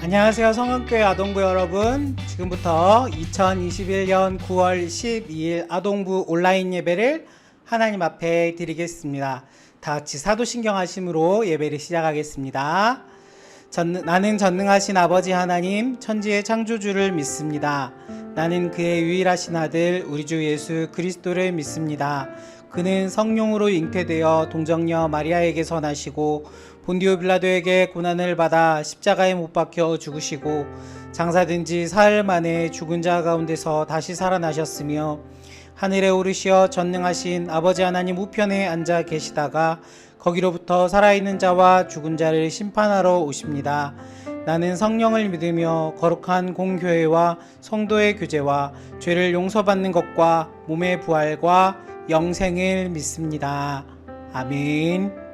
안녕하세요. 성은교회 아동부 여러분. 지금부터 2021년 9월 12일 아동부 온라인 예배를 하나님 앞에 드리겠습니다. 다 같이 사도신경 하심으로 예배를 시작하겠습니다. 나는 전능하신 아버지 하나님 천지의 창조주를 믿습니다. 나는 그의 유일하신 아들 우리 주 예수 그리스도를 믿습니다. 그는 성령으로 잉태되어 동정녀 마리아에게서 나시고 본디오 빌라도에게 고난을 받아 십자가에 못 박혀 죽으시고 장사된 지 사흘 만에 죽은 자 가운데서 다시 살아나셨으며 하늘에 오르시어 전능하신 아버지 하나님 우편에 앉아 계시다가 거기로부터 살아있는 자와 죽은 자를 심판하러 오십니다. 나는 성령을 믿으며 거룩한 공교회와 성도의 교제와 죄를 용서받는 것과 몸의 부활과 영생을 믿습니다. 아멘.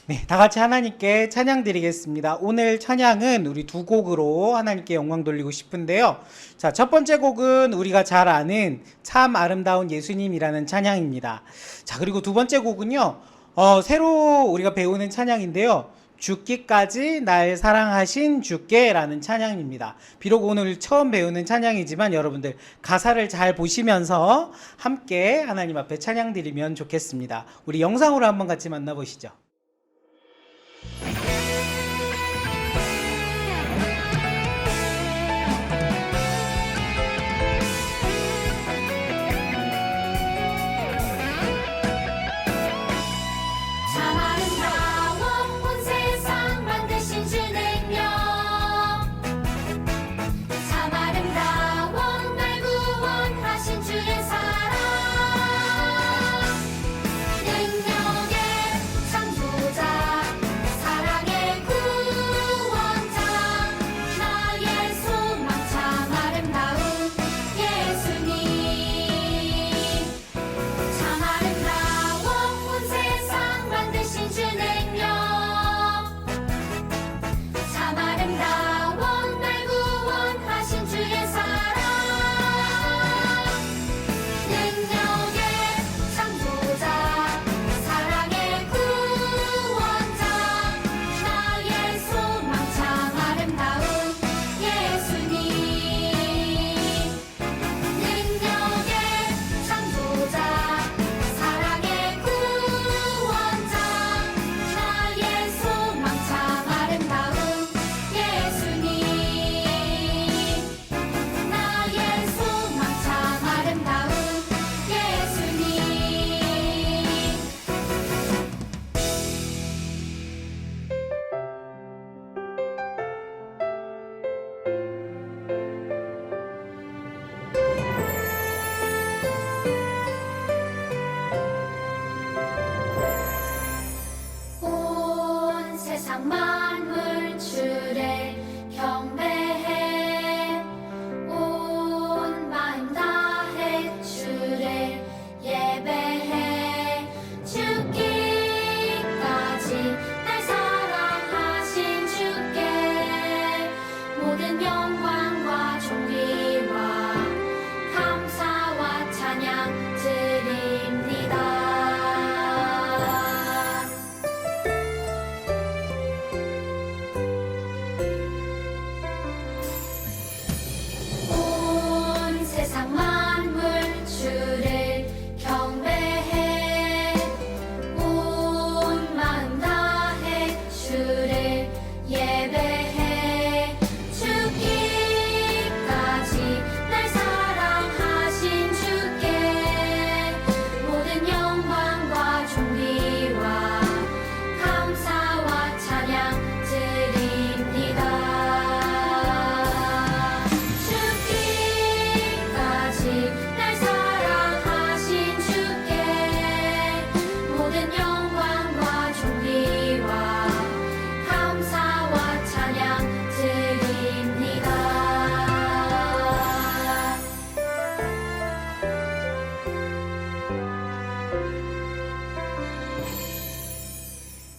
네, 다 같이 하나님께 찬양 드리겠습니다. 오늘 찬양은 우리 두 곡으로 하나님께 영광 돌리고 싶은데요. 자, 첫 번째 곡은 우리가 잘 아는 참 아름다운 예수님이라는 찬양입니다. 자, 그리고 두 번째 곡은요, 새로 우리가 배우는 찬양인데요. 죽기까지 날 사랑하신 주께라는 찬양입니다. 비록 오늘 처음 배우는 찬양이지만 여러분들 가사를 잘 보시면서 함께 하나님 앞에 찬양 드리면 좋겠습니다. 우리 영상으로 한번 같이 만나보시죠. 참 아름다워 온 세상 만드신 주 능력 참 아름다워 날 구원하신 주의 사랑 능력에 창조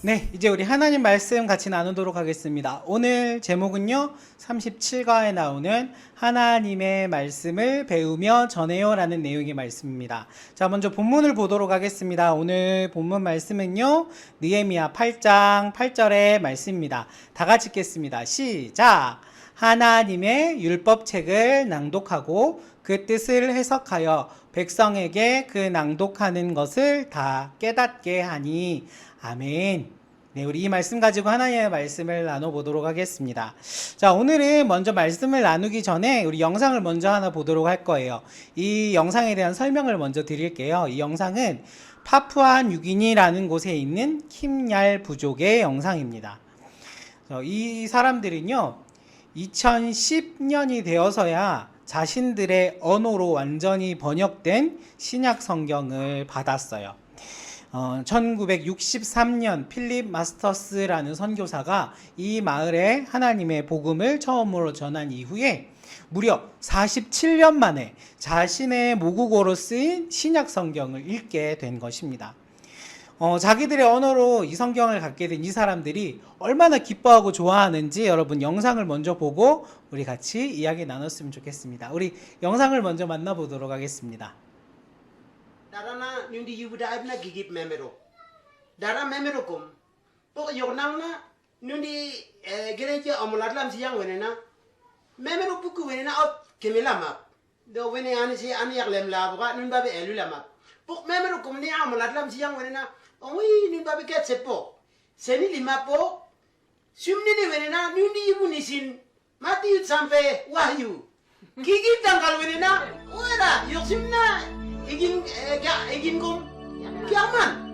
네, 이제 우리 하나님 말씀 같이 나누도록 하겠습니다. 오늘 제목은요, 37과에 나오는 하나님의 말씀을 배우며 전해요 라는 내용의 말씀입니다. 자, 먼저 본문을 보도록 하겠습니다. 오늘 본문 말씀은요, 느헤미야 8장 8절의 말씀입니다. 다 같이 읽겠습니다. 시작! 하나님의 율법책을 낭독하고 그 뜻을 해석하여 백성에게 그 낭독하는 것을 다 깨닫게 하니 아멘. 네, 우리 이 말씀 가지고 하나님의 말씀을 나눠보도록 하겠습니다. 자, 오늘은 먼저 말씀을 나누기 전에 우리 영상을 먼저 하나 보도록 할 거예요. 이 영상에 대한 설명을 먼저 드릴게요. 이 영상은 파푸아 뉴기니라는 곳에 있는 킴얄 부족의 영상입니다. 이 사람들은요, 2010년이 되어서야 자신들의 언어로 완전히 번역된 신약 성경을 받았어요. 1963년 필립 마스터스라는 선교사가 이 마을에 하나님의 복음을 처음으로 전한 이후에 무려 47년 만에 자신의 모국어로 쓰인 신약 성경을 읽게 된 것입니다. 자기들의 언어로 이 성경을 갖게 된 이 사람들이 얼마나 기뻐하고 좋아하는지 여러분 영상을 먼저 보고 우리 같이 이야기 나눴으면 좋겠습니다. 우리 영상을 먼저 만나보도록 하겠습니다. Darana nundi yubuda abna gigip memero. Dara memero kum. Pok yornangna nundi gereja amulatlam siyang wenena. Memero buku wenena out kemilamap. Do wene ani si ani yak lem labuka nun babe elu lamap. Pok memero kum ni amulatlam siyang wenena. Oi nun babe ket sepo. Seni lima po. Sumni ni wenena nundi yubu nisin. Mati yut sampai wahyu. Gigip tangkal wenena. Wera yoksimna. Igin kum, kiaman.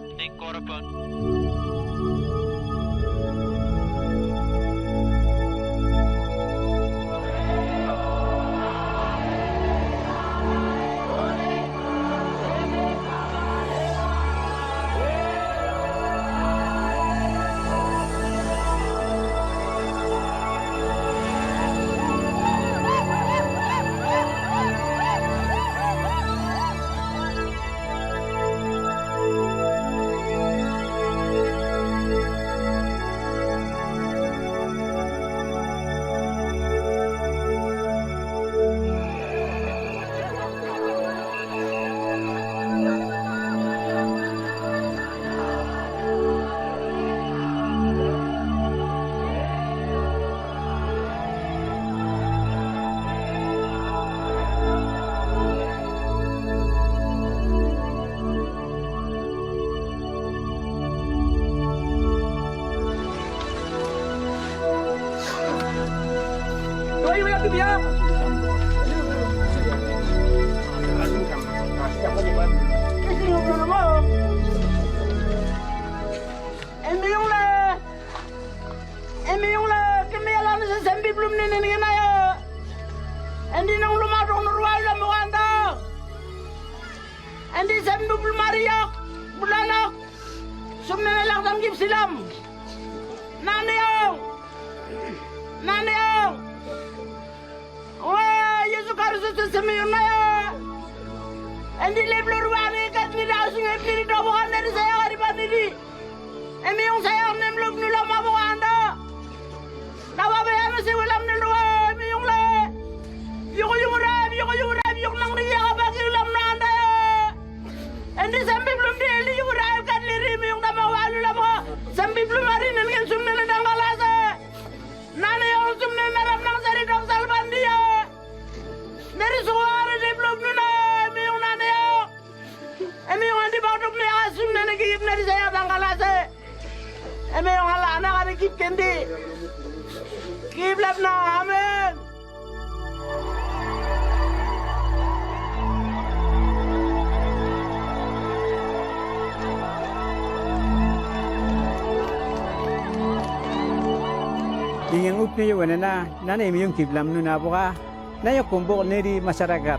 Ingin upni wenena nana emiyong kiblam nuna boka na yo kumbok neri masyarakat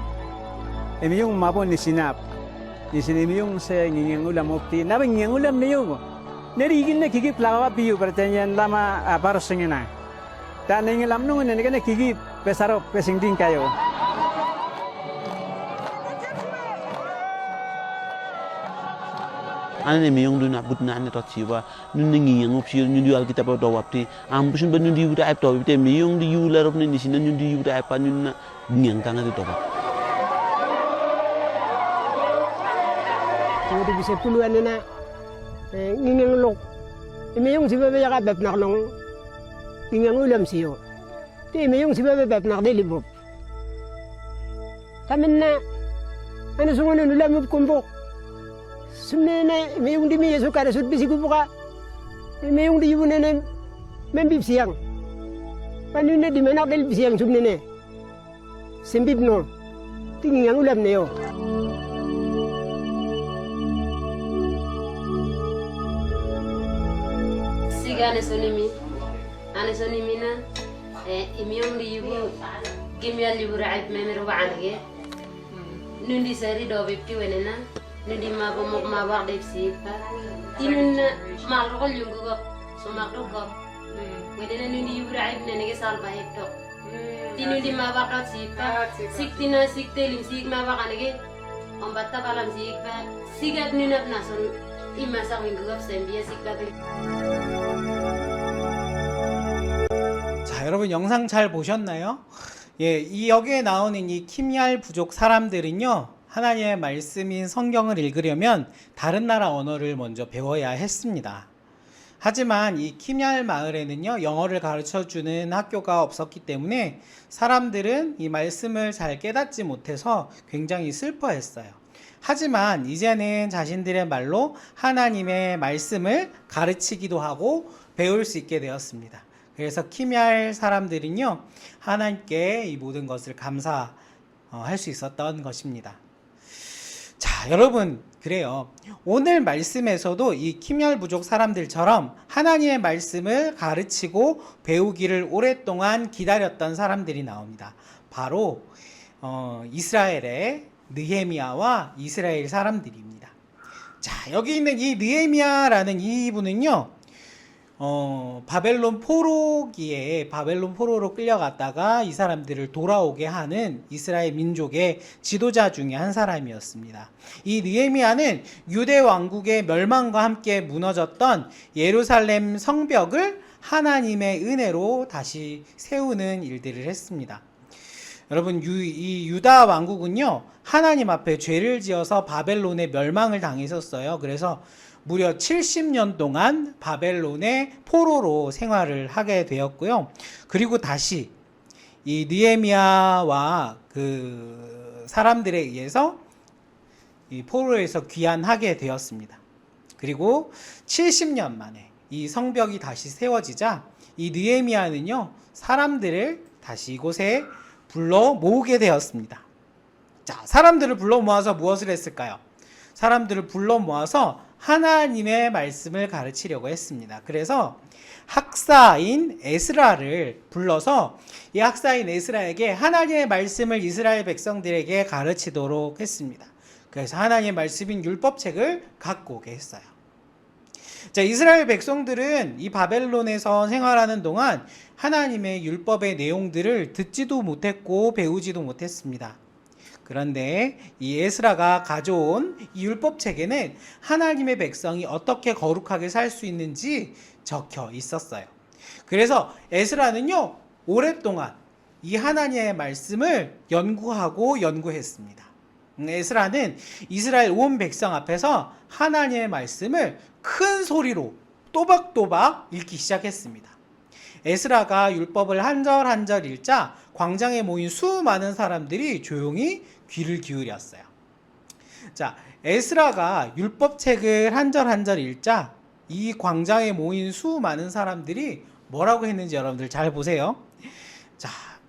emiyong mabon ni sinap isin emiyong se ngingin ulam upti na ngingin ulam niyo neri igin na kigip lawa piyu pertanyaan lama paros singina dan ngingin lam nungun nene kana kigip pesarok pesingding kayo. Ane me yung duna but na ane tot siwa nun ngi yang op sir nyun yual kita pa do wapti ambusun ba nun di uda ap to te me yung di yula rop ni sinan nyun di uda ap nyun na ngiang kanga to ba Jadi bisa puluhan na ngingang lok. Imiyong si bebe yaka bep naklong ngingang ulam siyo. Ti imiyong si bebe bep nak dilibop. Tamin na ano sungan ulam mo kumbok. Sumne na imiyong di miya sukara sud bisi kubuka. Imiyong di yun na membib siyang. Paano na di manak dil siyang sumne na. Simbib no. Ti ngingang ulam na yo. Ane sonimi na imiyong libu gimyal libu raib memero baange nundi sari do bepti wenena nundi mabo mok mabak dep sipa tinun malrol yungu go so makdo go wedena nundi libu raib nenege sal ba hekto tinundi mabak dot sipa siktina siktelim sik mabak anege ombatta balam sikpa sigat nunap nason imasa wingu go sembia sikpa 자, 여러분 영상 잘 보셨나요? 예, 이 여기에 나오는 이 킴얄 부족 사람들은요, 하나님의 말씀인 성경을 읽으려면 다른 나라 언어를 먼저 배워야 했습니다. 하지만 이 킴얄 마을에는요, 영어를 가르쳐주는 학교가 없었기 때문에 사람들은 이 말씀을 잘 깨닫지 못해서 굉장히 슬퍼했어요. 하지만 이제는 자신들의 말로 하나님의 말씀을 가르치기도 하고 배울 수 있게 되었습니다. 그래서 킴얄 사람들은요, 하나님께 이 모든 것을 감사할 수 있었던 것입니다. 자, 여러분, 그래요. 오늘 말씀에서도 이 킴얄 부족 사람들처럼 하나님의 말씀을 가르치고 배우기를 오랫동안 기다렸던 사람들이 나옵니다. 바로 이스라엘의 느헤미야와 이스라엘 사람들입니다. 자, 여기 있는 이 느헤미야라는 이분은요, 바벨론 포로기에 바벨론 포로로 끌려갔다가 이 사람들을 돌아오게 하는 이스라엘 민족의 지도자 중에 한 사람이었습니다. 이 느헤미야는 유대 왕국의 멸망과 함께 무너졌던 예루살렘 성벽을 하나님의 은혜로 다시 세우는 일들을 했습니다. 여러분, 이 유다 왕국은요, 하나님 앞에 죄를 지어서 바벨론의 멸망을 당했었어요. 그래서 무려 70년 동안 바벨론의 포로로 생활을 하게 되었고요. 그리고 다시 이 느헤미야와 그 사람들에 의해서 이 포로에서 귀환하게 되었습니다. 그리고 70년 만에 이 성벽이 다시 세워지자 이 느헤미야는요, 사람들을 다시 이곳에 불러 모으게 되었습니다. 자, 사람들을 불러 모아서 무엇을 했을까요? 사람들을 불러 모아서 하나님의 말씀을 가르치려고 했습니다. 그래서 학사인 에스라를 불러서 이 학사인 에스라에게 하나님의 말씀을 이스라엘 백성들에게 가르치도록 했습니다. 그래서 하나님의 말씀인 율법책을 갖고 오게 했어요. 자, 이스라엘 백성들은 이 바벨론에서 생활하는 동안 하나님의 율법의 내용들을 듣지도 못했고 배우지도 못했습니다. 그런데 이 에스라가 가져온 이 율법책에는 하나님의 백성이 어떻게 거룩하게 살 수 있는지 적혀 있었어요. 그래서 에스라는요, 오랫동안 이 하나님의 말씀을 연구하고 연구했습니다. 에스라는 이스라엘 온 백성 앞에서 하나님의 말씀을 큰 소리로 또박또박 읽기 시작했습니다. 에스라가 율법을 한 절 한 절 읽자 광장에 모인 수많은 사람들이 조용히 귀를 기울였어요. 자, 에스라가 율법책을 한 절 한 절 읽자 이 광장에 모인 수많은 사람들이 뭐라고 했는지 여러분들 잘 보세요. 자,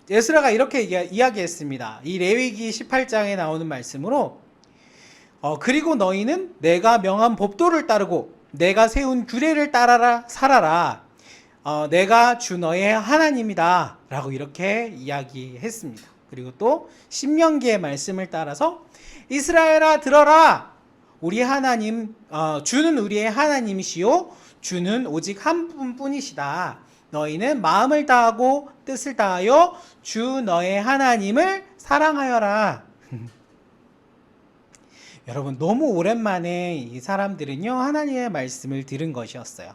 에스라가 이렇게 이야기했습니다. 이 레위기 18장에 나오는 말씀으로 그리고 너희는 내가 명한 법도를 따르고 내가 세운 규례를 따라라 살아라. 내가 주 너의 하나님이다 라고 이렇게 이야기했습니다. 그리고 또 신명기의 말씀을 따라서 이스라엘아 들어라, 우리 하나님 주는 우리의 하나님이시요 주는 오직 한 분뿐이시다. 너희는 마음을 다하고 뜻을 다하여 주 너의 하나님을 사랑하여라. 여러분 너무 오랜만에 이 사람들은요 하나님의 말씀을 들은 것이었어요.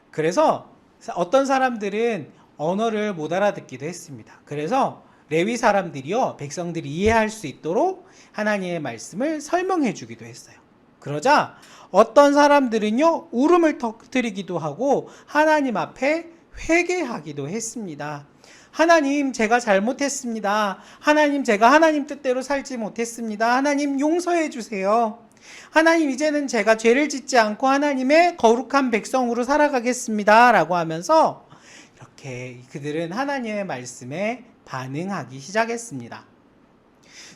그래서 어떤 사람들은 언어를 못 알아듣기도 했습니다. 그래서 레위 사람들이요 백성들이 이해할 수 있도록 하나님의 말씀을 설명해 주기도 했어요. 그러자 어떤 사람들은요 울음을 터뜨리기도 하고 하나님 앞에 회개하기도 했습니다. 하나님, 제가 잘못했습니다. 하나님, 제가 하나님 뜻대로 살지 못했습니다. 하나님, 용서해 주세요. 하나님, 이제는 제가 죄를 짓지 않고 하나님의 거룩한 백성으로 살아가겠습니다. 라고 하면서 이렇게 그들은 하나님의 말씀에 반응하기 시작했습니다.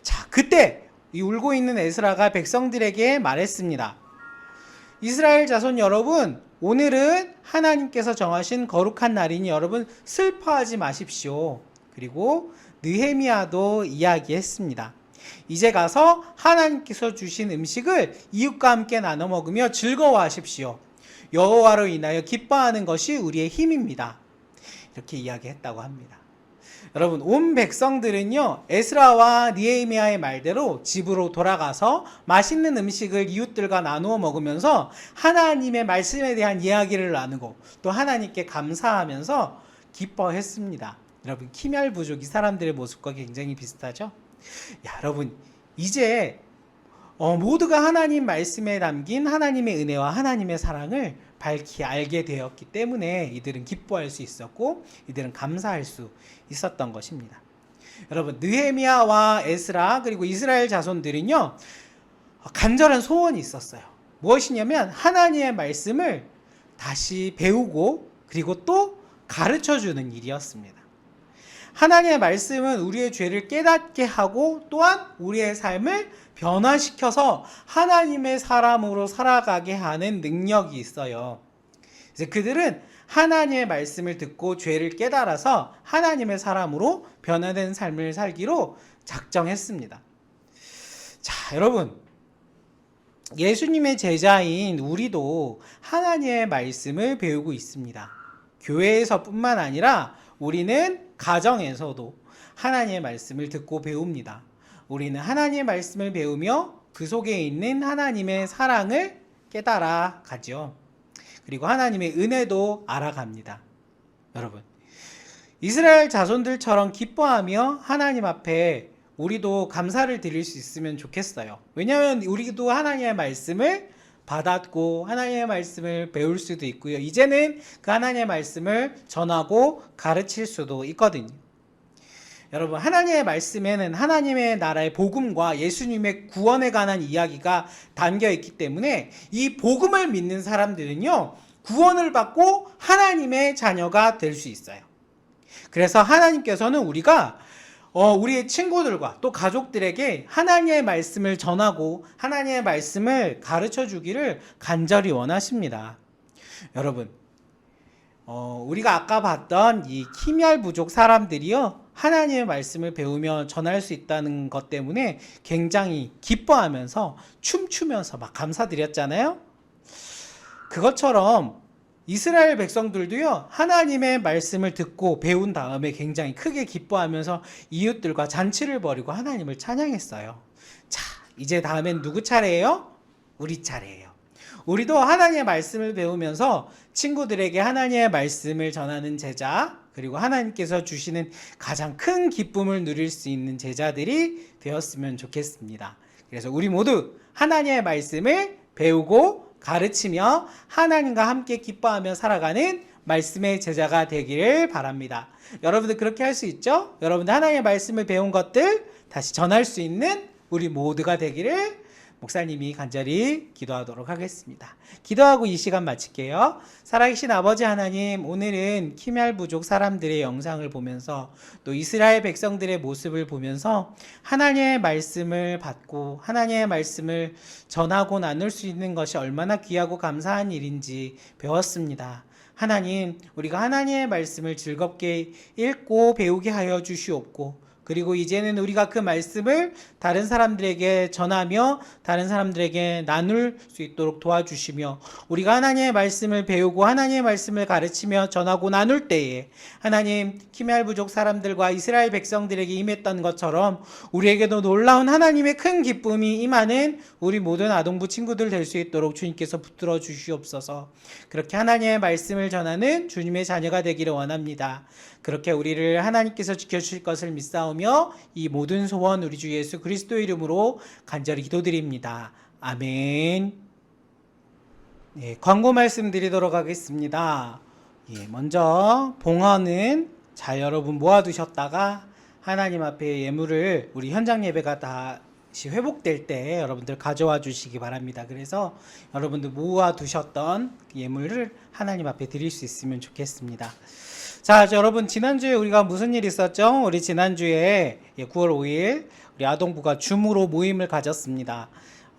자, 그때 이 울고 있는 에스라가 백성들에게 말했습니다. 이스라엘 자손 여러분, 오늘은 하나님께서 정하신 거룩한 날이니 여러분 슬퍼하지 마십시오. 그리고 느헤미야도 이야기했습니다. 이제 가서 하나님께서 주신 음식을 이웃과 함께 나눠 먹으며 즐거워하십시오. 여호와로 인하여 기뻐하는 것이 우리의 힘입니다. 이렇게 이야기했다고 합니다. 여러분, 온 백성들은요 에스라와 느헤미야의 말대로 집으로 돌아가서 맛있는 음식을 이웃들과 나누어 먹으면서 하나님의 말씀에 대한 이야기를 나누고 또 하나님께 감사하면서 기뻐했습니다. 여러분, 키멸 부족 이 사람들의 모습과 굉장히 비슷하죠? 여러분, 이제 모두가 하나님 말씀에 담긴 하나님의 은혜와 하나님의 사랑을 밝히 알게 되었기 때문에 이들은 기뻐할 수 있었고 이들은 감사할 수 있었던 것입니다. 여러분, 느헤미야와 에스라 그리고 이스라엘 자손들은요 간절한 소원이 있었어요. 무엇이냐면 하나님의 말씀을 다시 배우고 그리고 또 가르쳐주는 일이었습니다. 하나님의 말씀은 우리의 죄를 깨닫게 하고 또한 우리의 삶을 변화시켜서 하나님의 사람으로 살아가게 하는 능력이 있어요. 그래서 그들은 하나님의 말씀을 듣고 죄를 깨달아서 하나님의 사람으로 변화된 삶을 살기로 작정했습니다. 자, 여러분, 예수님의 제자인 우리도 하나님의 말씀을 배우고 있습니다. 교회에서뿐만 아니라 우리는 가정에서도 하나님의 말씀을 듣고 배웁니다. 우리는 하나님의 말씀을 배우며 그 속에 있는 하나님의 사랑을 깨달아 가죠. 그리고 하나님의 은혜도 알아갑니다. 여러분, 이스라엘 자손들처럼 기뻐하며 하나님 앞에 우리도 감사를 드릴 수 있으면 좋겠어요. 왜냐하면 우리도 하나님의 말씀을 받았고 하나님의 말씀을 배울 수도 있고요. 이제는 그 하나님의 말씀을 전하고 가르칠 수도 있거든요. 여러분, 하나님의 말씀에는 하나님의 나라의 복음과 예수님의 구원에 관한 이야기가 담겨 있기 때문에 이 복음을 믿는 사람들은요 구원을 받고 하나님의 자녀가 될 수 있어요. 그래서 하나님께서는 우리가 우리의 친구들과 또 가족들에게 하나님의 말씀을 전하고 하나님의 말씀을 가르쳐 주기를 간절히 원하십니다. 여러분, 우리가 아까 봤던 이 키멸 부족 사람들이요 하나님의 말씀을 배우며 전할 수 있다는 것 때문에 굉장히 기뻐하면서 춤추면서 막 감사드렸잖아요. 그것처럼 이스라엘 백성들도요 하나님의 말씀을 듣고 배운 다음에 굉장히 크게 기뻐하면서 이웃들과 잔치를 벌이고 하나님을 찬양했어요. 자, 이제 다음엔 누구 차례예요? 우리 차례예요. 우리도 하나님의 말씀을 배우면서 친구들에게 하나님의 말씀을 전하는 제자, 그리고 하나님께서 주시는 가장 큰 기쁨을 누릴 수 있는 제자들이 되었으면 좋겠습니다. 그래서 우리 모두 하나님의 말씀을 배우고 가르치며 하나님과 함께 기뻐하며 살아가는 말씀의 제자가 되기를 바랍니다. 여러분들 그렇게 할 수 있죠? 여러분들 하나님의 말씀을 배운 것들 다시 전할 수 있는 우리 모두가 되기를 목사님이 간절히 기도하도록 하겠습니다. 기도하고 이 시간 마칠게요. 살아계신 아버지 하나님, 오늘은 키멸 부족 사람들의 영상을 보면서 또 이스라엘 백성들의 모습을 보면서 하나님의 말씀을 받고 하나님의 말씀을 전하고 나눌 수 있는 것이 얼마나 귀하고 감사한 일인지 배웠습니다. 하나님, 우리가 하나님의 말씀을 즐겁게 읽고 배우게 하여 주시옵고 그리고 이제는 우리가 그 말씀을 다른 사람들에게 전하며 다른 사람들에게 나눌 수 있도록 도와주시며, 우리가 하나님의 말씀을 배우고 하나님의 말씀을 가르치며 전하고 나눌 때에 하나님 키메알 부족 사람들과 이스라엘 백성들에게 임했던 것처럼 우리에게도 놀라운 하나님의 큰 기쁨이 임하는 우리 모든 아동부 친구들 될 수 있도록 주님께서 붙들어 주시옵소서. 그렇게 하나님의 말씀을 전하는 주님의 자녀가 되기를 원합니다. 그렇게 우리를 하나님께서 지켜주실 것을 믿사오며 이 모든 소원 우리 주 예수 그리스도 이름으로 간절히 기도드립니다. 아멘. 네, 광고 말씀드리도록 하겠습니다. 먼저 봉헌은 잘 여러분 모아두셨다가 하나님 앞에 예물을 우리 현장 예배가 다시 회복될 때 여러분들 가져와 주시기 바랍니다. 그래서 여러분들 모아두셨던 예물을 하나님 앞에 드릴 수 있으면 좋겠습니다. 자, 여러분 지난주에 우리가 무슨 일 있었죠? 우리 지난주에 9월 5일 우리 아동부가 줌으로 모임을 가졌습니다.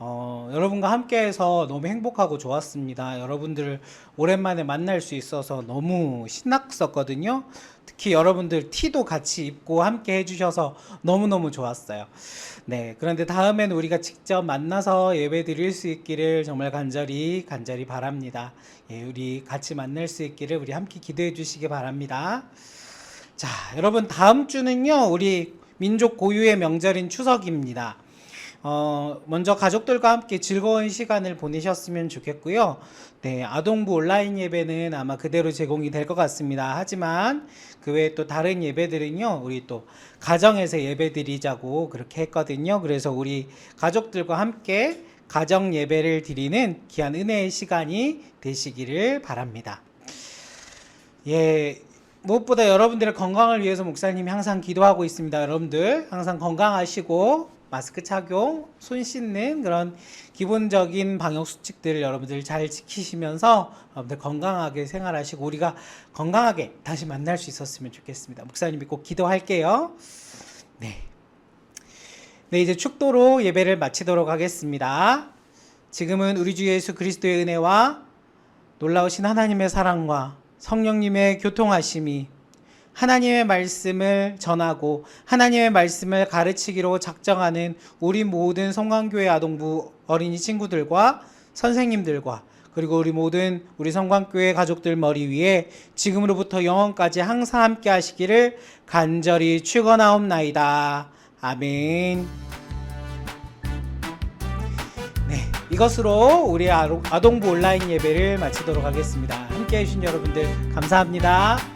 여러분과 함께해서 너무 행복하고 좋았습니다. 여러분들을 오랜만에 만날 수 있어서 너무 신났었거든요. 특히 여러분들 티도 같이 입고 함께 해주셔서 너무너무 좋았어요. 네, 그런데 다음엔 우리가 직접 만나서 예배 드릴 수 있기를 정말 간절히 바랍니다. 우리 같이 만날 수 있기를 우리 함께 기도해 주시기 바랍니다. 자, 여러분 다음 주는요 우리 민족 고유의 명절인 추석입니다. 먼저 가족들과 함께 즐거운 시간을 보내셨으면 좋겠고요. 네, 아동부 온라인 예배는 아마 그대로 제공이 될 것 같습니다. 하지만 그 외에 또 다른 예배들은요, 우리 또 가정에서 예배 드리자고 그렇게 했거든요. 그래서 우리 가족들과 함께 가정 예배를 드리는 귀한 은혜의 시간이 되시기를 바랍니다. 무엇보다 여러분들의 건강을 위해서 목사님이 항상 기도하고 있습니다. 여러분들 항상 건강하시고 마스크 착용, 손 씻는 그런 기본적인 방역 수칙들을 여러분들 잘 지키시면서 여러분들 건강하게 생활하시고 우리가 건강하게 다시 만날 수 있었으면 좋겠습니다. 목사님이 꼭 기도할게요. 네, 이제 축도로 예배를 마치도록 하겠습니다. 지금은 우리 주 예수 그리스도의 은혜와 놀라우신 하나님의 사랑과 성령님의 교통하심이 하나님의 말씀을 전하고 하나님의 말씀을 가르치기로 작정하는 우리 모든 성광교회 아동부 어린이 친구들과 선생님들과 그리고 우리 모든 우리 성광교회 가족들 머리 위에 지금으로부터 영원까지 항상 함께 하시기를 간절히 축원하옵나이다. 아멘. 네, 이것으로 우리 아동부 온라인 예배를 마치도록 하겠습니다. 함께 해주신 여러분들 감사합니다.